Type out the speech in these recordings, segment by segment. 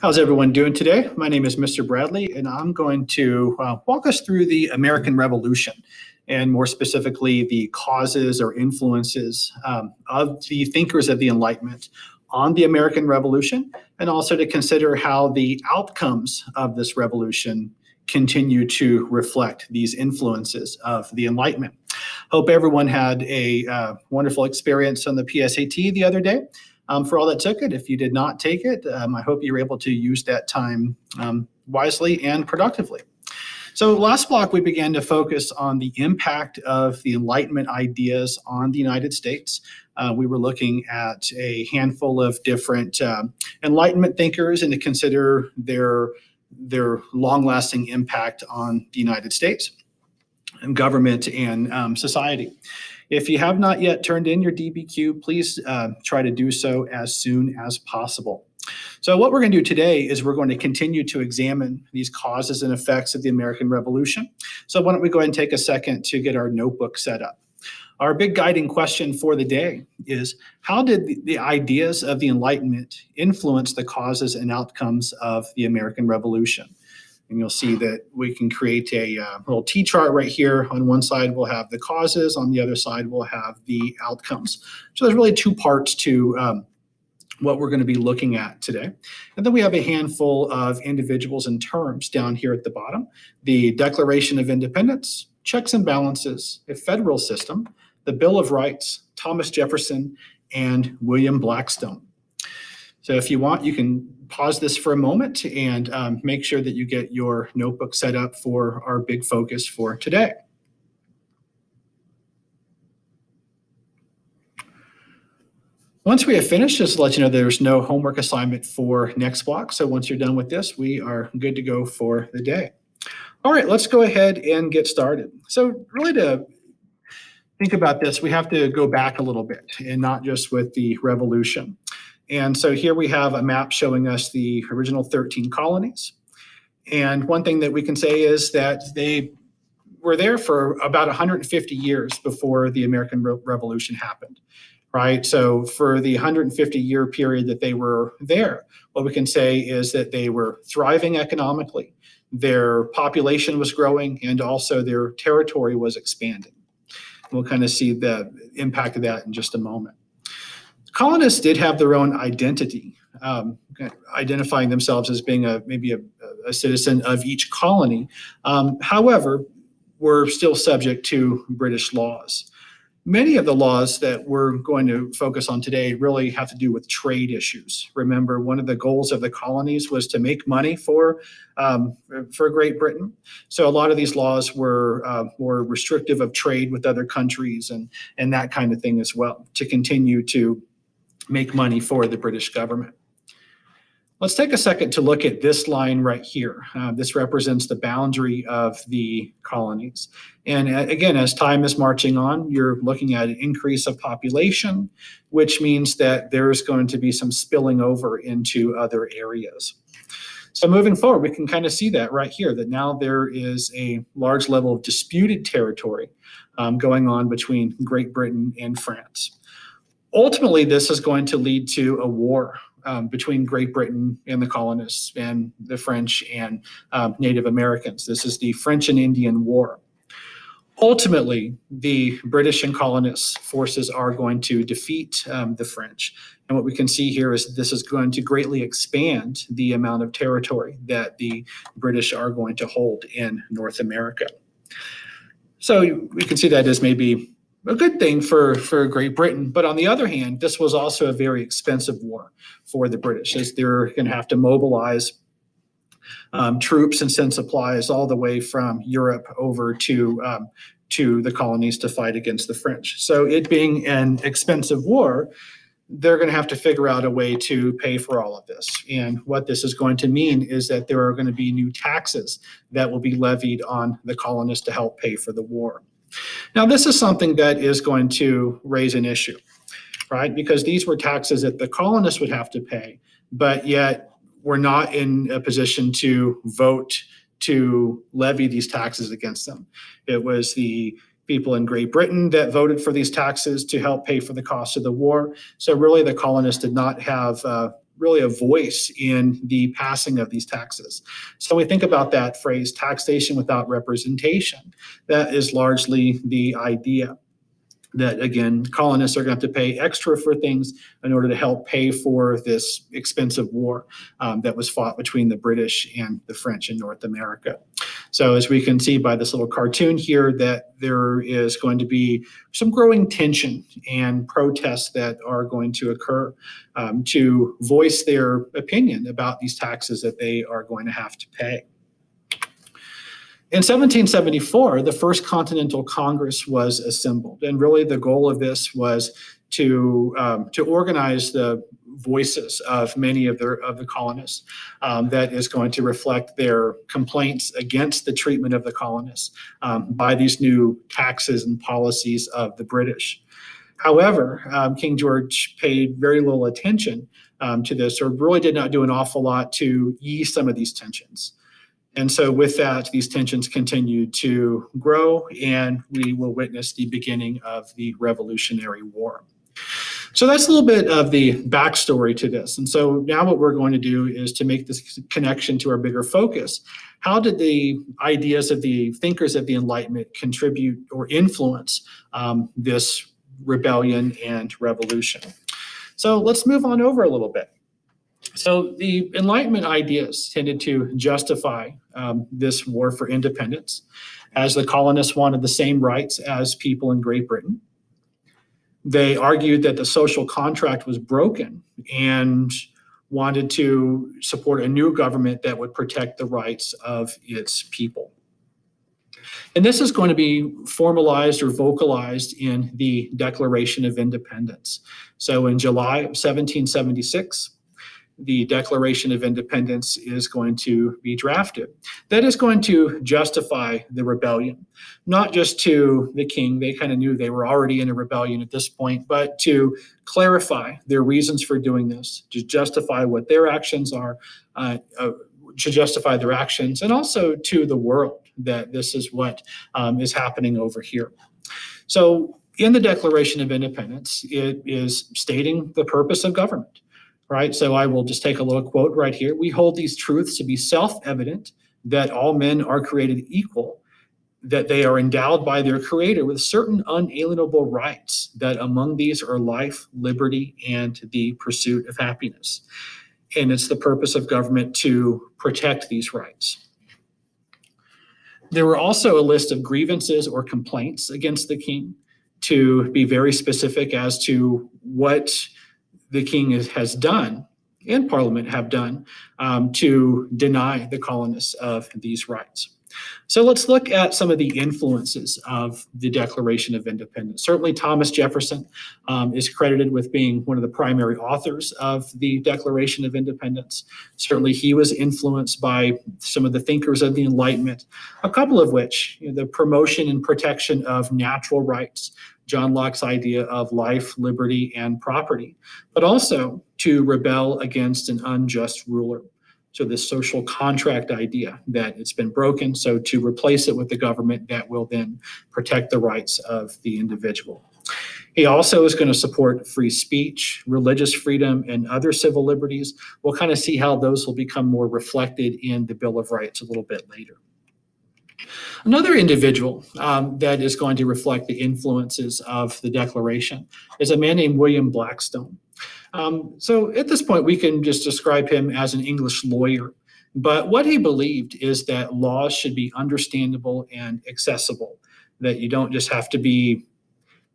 How's everyone doing today? My name is Mr. Bradley, and I'm going to walk us through the American Revolution, and more specifically, the causes or influences of the thinkers of the Enlightenment on the American Revolution, and also to consider how the outcomes of this revolution continue to reflect these influences of the Enlightenment. Hope everyone had a wonderful experience on the PSAT the other day. For all that took it, if you did not take it, I hope you were able to use that time wisely and productively. So last block, we began to focus on the impact of the Enlightenment ideas on the United States. We were looking at a handful of different Enlightenment thinkers and to consider their long-lasting impact on the United States and government and society. If you have not yet turned in your DBQ, please try to do so as soon as possible. So what we're going to do today is we're going to continue to examine these causes and effects of the American Revolution. So why don't we go ahead and take a second to get our notebook set up. Our big guiding question for the day is, how did the ideas of the Enlightenment influence the causes and outcomes of the American Revolution? And you'll see that we can create a little T-chart right here. On one side, we'll have the causes. On the other side, we'll have the outcomes. So there's really two parts to what we're going to be looking at today. And then we have a handful of individuals and terms down here at the bottom. The Declaration of Independence, checks and balances, a federal system, the Bill of Rights, Thomas Jefferson, and William Blackstone. So if you want, you can pause this for a moment and make sure that you get your notebook set up for our big focus for today. Once we have finished, just to let you know there's no homework assignment for next block. So once you're done with this, we are good to go for the day. All right, let's go ahead and get started. So really to think about this, we have to go back a little bit and not just with the revolution. And so here we have a map showing us the original 13 colonies. And one thing that we can say is that they were there for about 150 years before the American Revolution happened, right? So for the 150-year period that they were there, what we can say is that they were thriving economically, their population was growing, and also their territory was expanding. We'll kind of see the impact of that in just a moment. Colonists did have their own identity, identifying themselves as being maybe a citizen of each colony. However, were still subject to British laws. Many of the laws that we're going to focus on today really have to do with trade issues. Remember, one of the goals of the colonies was to make money for Great Britain. So a lot of these laws were more restrictive of trade with other countries and that kind of thing as well, to continue to make money for the British government. Let's take a second to look at this line right here. This represents the boundary of the colonies. And again, as time is marching on, you're looking at an increase of population, which means that there's going to be some spilling over into other areas. So moving forward, we can kind of see that right here, that now there is a large level of disputed territory going on between Great Britain and France. Ultimately, this is going to lead to a war between Great Britain and the colonists and the French and Native Americans. This is the French and Indian War. Ultimately, the British and colonists forces are going to defeat the French. And what we can see here is this is going to greatly expand the amount of territory that the British are going to hold in North America. So we can see that as maybe a good thing for Great Britain. But on the other hand, this was also a very expensive war for the British, as they're going to have to mobilize troops and send supplies all the way from Europe over to the colonies to fight against the French. So it being an expensive war, they're going to have to figure out a way to pay for all of this. And what this is going to mean is that there are going to be new taxes that will be levied on the colonists to help pay for the war. Now, this is something that is going to raise an issue, right? Because these were taxes that the colonists would have to pay, but yet we're not in a position to vote to levy these taxes against them. It was the people in Great Britain that voted for these taxes to help pay for the cost of the war. So really the colonists did not have really a voice in the passing of these taxes. So we think about that phrase, taxation without representation. That is largely the idea that, again, colonists are going to have to pay extra for things in order to help pay for this expensive war that was fought between the British and the French in North America. So as we can see by this little cartoon here, that there is going to be some growing tension and protests that are going to occur to voice their opinion about these taxes that they are going to have to pay. In 1774, the First Continental Congress was assembled, and really the goal of this was to organize the voices of many of the colonists. That is going to reflect their complaints against the treatment of the colonists by these new taxes and policies of the British. However, King George paid very little attention to this, or really did not do an awful lot to ease some of these tensions. And so with that, these tensions continue to grow, and we will witness the beginning of the Revolutionary War. So that's a little bit of the backstory to this. And so now what we're going to do is to make this connection to our bigger focus. How did the ideas of the thinkers of the Enlightenment contribute or influence this rebellion and revolution? So let's move on over a little bit. So the Enlightenment ideas tended to justify this war for independence, as the colonists wanted the same rights as people in Great Britain. They argued that the social contract was broken and wanted to support a new government that would protect the rights of its people. And this is going to be formalized or vocalized in the Declaration of Independence. So in July of 1776, the Declaration of Independence is going to be drafted. That is going to justify the rebellion, not just to the king. They kind of knew they were already in a rebellion at this point, but to clarify their reasons for doing this, to justify what their actions are, to justify their actions, and also to the world that this is what is happening over here. So in the Declaration of Independence, it is stating the purpose of government. Right, so I will just take a little quote right here. We hold these truths to be self-evident, that all men are created equal, that they are endowed by their Creator with certain unalienable rights, that among these are life, liberty, and the pursuit of happiness. And it's the purpose of government to protect these rights. There were also a list of grievances or complaints against the king, to be very specific as to what the king has done and Parliament have done to deny the colonists of these rights. So let's look at some of the influences of the Declaration of Independence. Certainly Thomas Jefferson is credited with being one of the primary authors of the Declaration of Independence. Certainly he was influenced by some of the thinkers of the Enlightenment, a couple of which, the promotion and protection of natural rights, John Locke's idea of life, liberty, and property, but also to rebel against an unjust ruler. So this social contract idea that it's been broken, so to replace it with the government that will then protect the rights of the individual. He also is going to support free speech, religious freedom, and other civil liberties. We'll kind of see how those will become more reflected in the Bill of Rights a little bit later. Another individual that is going to reflect the influences of the Declaration is a man named William Blackstone. So at this point, we can just describe him as an English lawyer. But what he believed is that laws should be understandable and accessible, that you don't just have to be,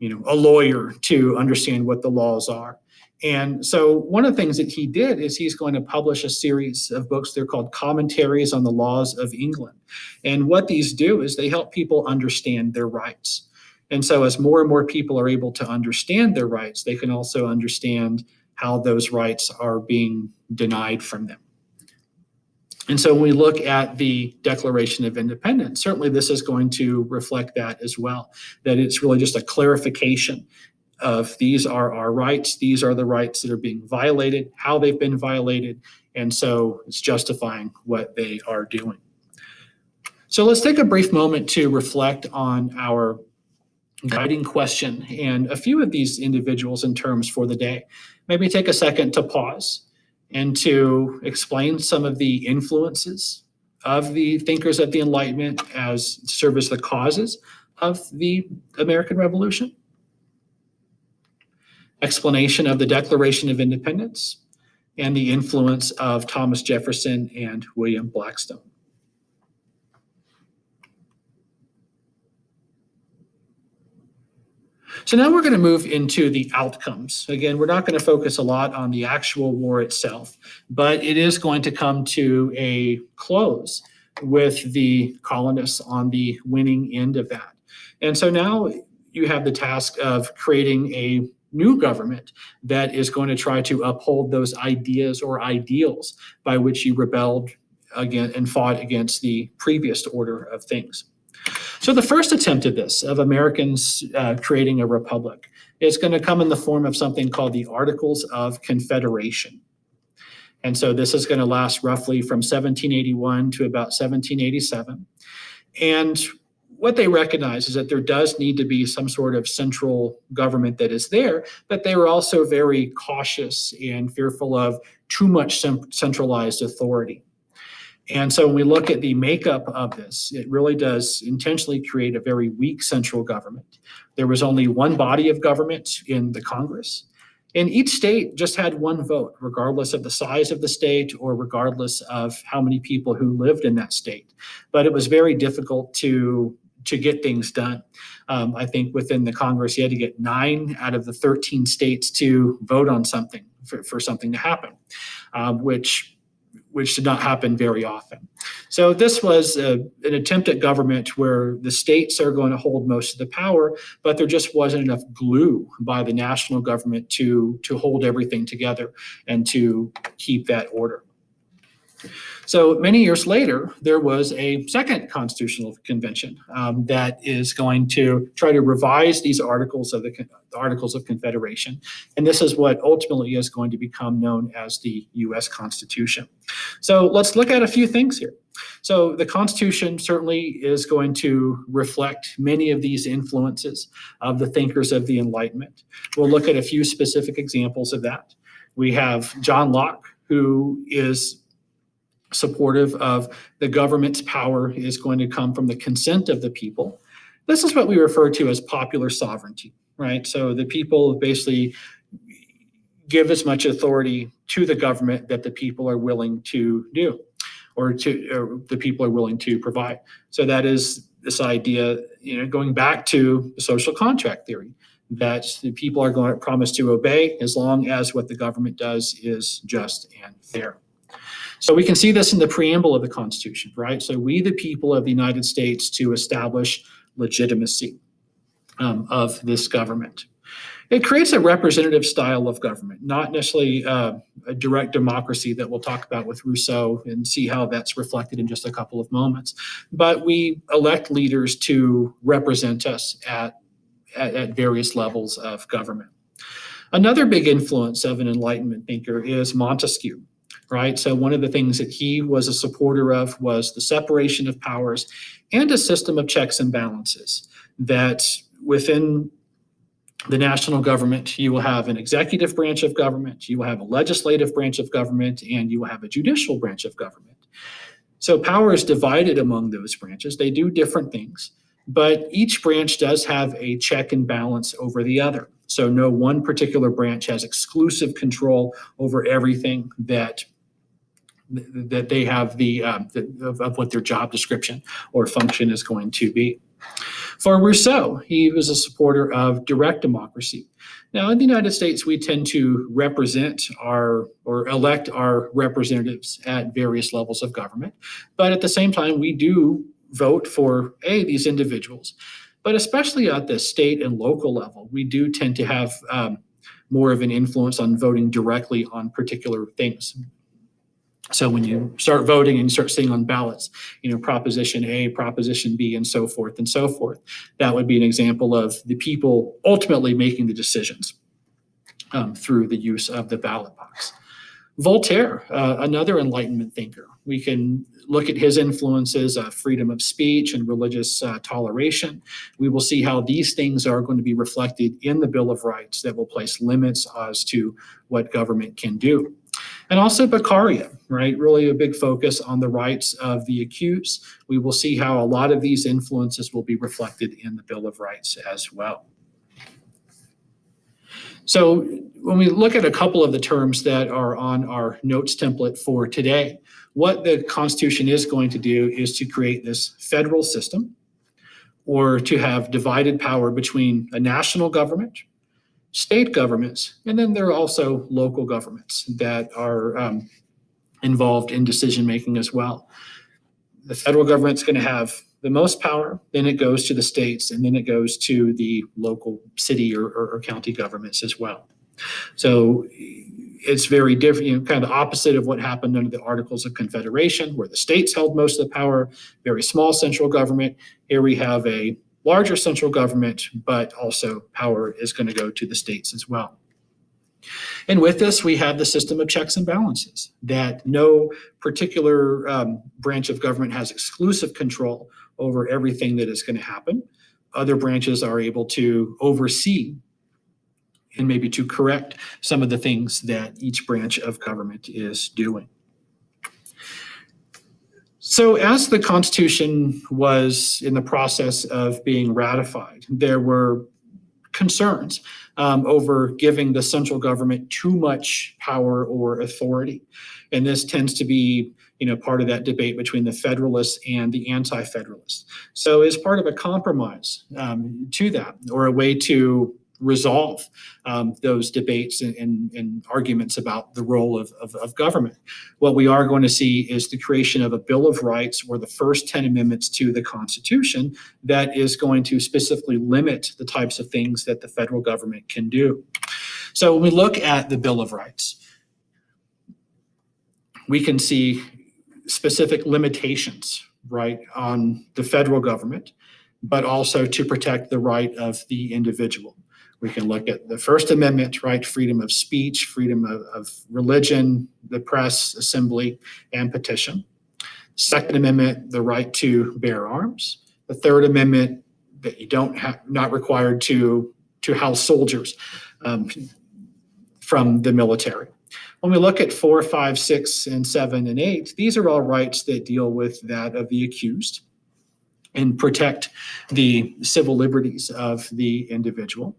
a lawyer to understand what the laws are. And so one of the things that he did is he's going to publish a series of books. They're called Commentaries on the Laws of England. And what these do is they help people understand their rights. And so as more and more people are able to understand their rights, they can also understand how those rights are being denied from them. And so when we look at the Declaration of Independence, certainly this is going to reflect that as well, that it's really just a clarification of these are our rights, these are the rights that are being violated, how they've been violated, and so it's justifying what they are doing. So let's take a brief moment to reflect on our guiding question and a few of these individuals in terms for the day. Maybe take a second to pause and to explain some of the influences of the thinkers of the Enlightenment as serve as the causes of the American Revolution, explanation of the Declaration of Independence, and the influence of Thomas Jefferson and William Blackstone. So now we're going to move into the outcomes. Again, we're not going to focus a lot on the actual war itself, but it is going to come to a close with the colonists on the winning end of that. And so now you have the task of creating a new government that is going to try to uphold those ideas or ideals by which you rebelled again and fought against the previous order of things. So the first attempt at this, of Americans creating a republic, is going to come in the form of something called the Articles of Confederation. And so this is going to last roughly from 1781 to about 1787. And what they recognize is that there does need to be some sort of central government that is there, but they were also very cautious and fearful of too much centralized authority. And so when we look at the makeup of this, it really does intentionally create a very weak central government. There was only one body of government in the Congress, and each state just had one vote, regardless of the size of the state or regardless of how many people who lived in that state. But it was very difficult to get things done. I think within the Congress, you had to get 9 out of the 13 states to vote on something for something to happen, which did not happen very often. So this was an attempt at government where the states are going to hold most of the power, but there just wasn't enough glue by the national government to hold everything together and to keep that order. So many years later, there was a second constitutional convention that is going to try to revise these Articles of Confederation. And this is what ultimately is going to become known as the U.S. Constitution. So let's look at a few things here. So the Constitution certainly is going to reflect many of these influences of the thinkers of the Enlightenment. We'll look at a few specific examples of that. We have John Locke, who is supportive of the government's power is going to come from the consent of the people. This is what we refer to as popular sovereignty, right? So the people basically give as much authority to the government that the people are willing to do, or the people are willing to provide. So that is this idea, going back to the social contract theory, that the people are going to promise to obey as long as what the government does is just and fair. So we can see this in the preamble of the Constitution, right? So we, the people of the United States, to establish legitimacy of this government. It creates a representative style of government, not necessarily a direct democracy that we'll talk about with Rousseau and see how that's reflected in just a couple of moments. But we elect leaders to represent us at various levels of government. Another big influence of an Enlightenment thinker is Montesquieu. Right. So one of the things that he was a supporter of was the separation of powers and a system of checks and balances, that within the national government, you will have an executive branch of government, you will have a legislative branch of government, and you will have a judicial branch of government. So power is divided among those branches. They do different things, but each branch does have a check and balance over the other. So no one particular branch has exclusive control over everything that they have of what their job description or function is going to be. For Rousseau, he was a supporter of direct democracy. Now, in the United States, we tend to represent or elect our representatives at various levels of government. But at the same time, we do vote for these individuals. But especially at the state and local level, we do tend to have more of an influence on voting directly on particular things. So when you start voting and you start seeing on ballots, Proposition A, Proposition B, and so forth, that would be an example of the people ultimately making the decisions through the use of the ballot box. Voltaire, another Enlightenment thinker. We can look at his influences, freedom of speech and religious toleration. We will see how these things are going to be reflected in the Bill of Rights that will place limits as to what government can do. And also Beccaria, right? Really a big focus on the rights of the accused. We will see how a lot of these influences will be reflected in the Bill of Rights as well. So when we look at a couple of the terms that are on our notes template for today, what the Constitution is going to do is to create this federal system, or to have divided power between a national government, state governments, and then there are also local governments that are involved in decision making as well. The federal government's going to have the most power, then it goes to the states, and then it goes to the local city or county governments as well. So it's very different, kind of the opposite of what happened under the Articles of Confederation, where the states held most of the power, very small central government. Here we have a larger central government, but also power is going to go to the states as well. And with this, we have the system of checks and balances, that no particular branch of government has exclusive control over everything that is going to happen. Other branches are able to oversee and maybe to correct some of the things that each branch of government is doing. So as the Constitution was in the process of being ratified, there were concerns over giving the central government too much power or authority. And this tends to be, part of that debate between the Federalists and the Anti-Federalists. So as part of a compromise to that, or a way to resolve those debates and arguments about the role of government, what we are going to see is the creation of a Bill of Rights, or the first 10 amendments to the Constitution, that is going to specifically limit the types of things that the federal government can do. So when we look at the Bill of Rights, we can see specific limitations, right, on the federal government, but also to protect the right of the individual. We can look at the First Amendment, right? Freedom of speech, freedom of religion, the press, assembly, and petition. Second Amendment, the right to bear arms. The Third Amendment, that you not required to house soldiers from the military. When we look at 4, 5, 6, and 7, and 8, these are all rights that deal with that of the accused and protect the civil liberties of the individual.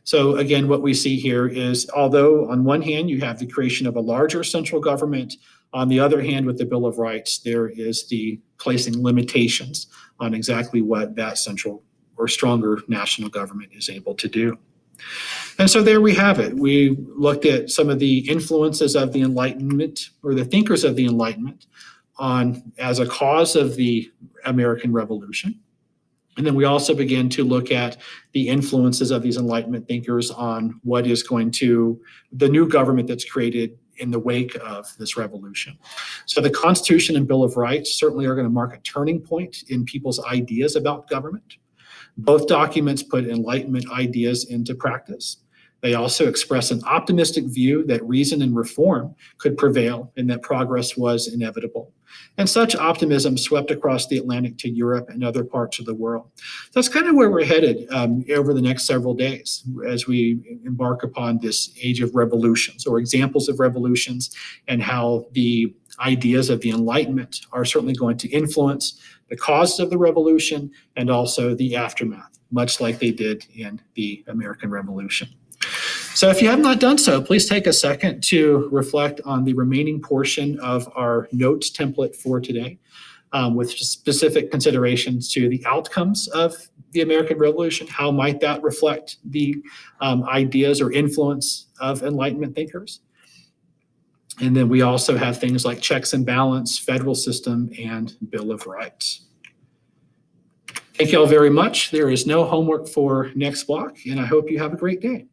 So again, what we see here is, although on one hand you have the creation of a larger central government, on the other hand, with the Bill of Rights, there is the placing limitations on exactly what that central or stronger national government is able to do. And so there we have it. We looked at some of the influences of the Enlightenment, or the thinkers of the Enlightenment, as a cause of the American Revolution. And then we also begin to look at the influences of these Enlightenment thinkers on what is going to, the new government that's created in the wake of this revolution. So the Constitution and Bill of Rights certainly are going to mark a turning point in people's ideas about government. Both documents put Enlightenment ideas into practice. They also express an optimistic view that reason and reform could prevail and that progress was inevitable. And such optimism swept across the Atlantic to Europe and other parts of the world. That's kind of where we're headed over the next several days as we embark upon this age of revolutions, or examples of revolutions, and how the ideas of the Enlightenment are certainly going to influence the causes of the revolution and also the aftermath, much like they did in the American Revolution. So if you have not done so, please take a second to reflect on the remaining portion of our notes template for today, with specific considerations to the outcomes of the American Revolution. How might that reflect the ideas or influence of Enlightenment thinkers? And then we also have things like checks and balance, federal system, and Bill of Rights. Thank you all very much. There is no homework for next block, and I hope you have a great day.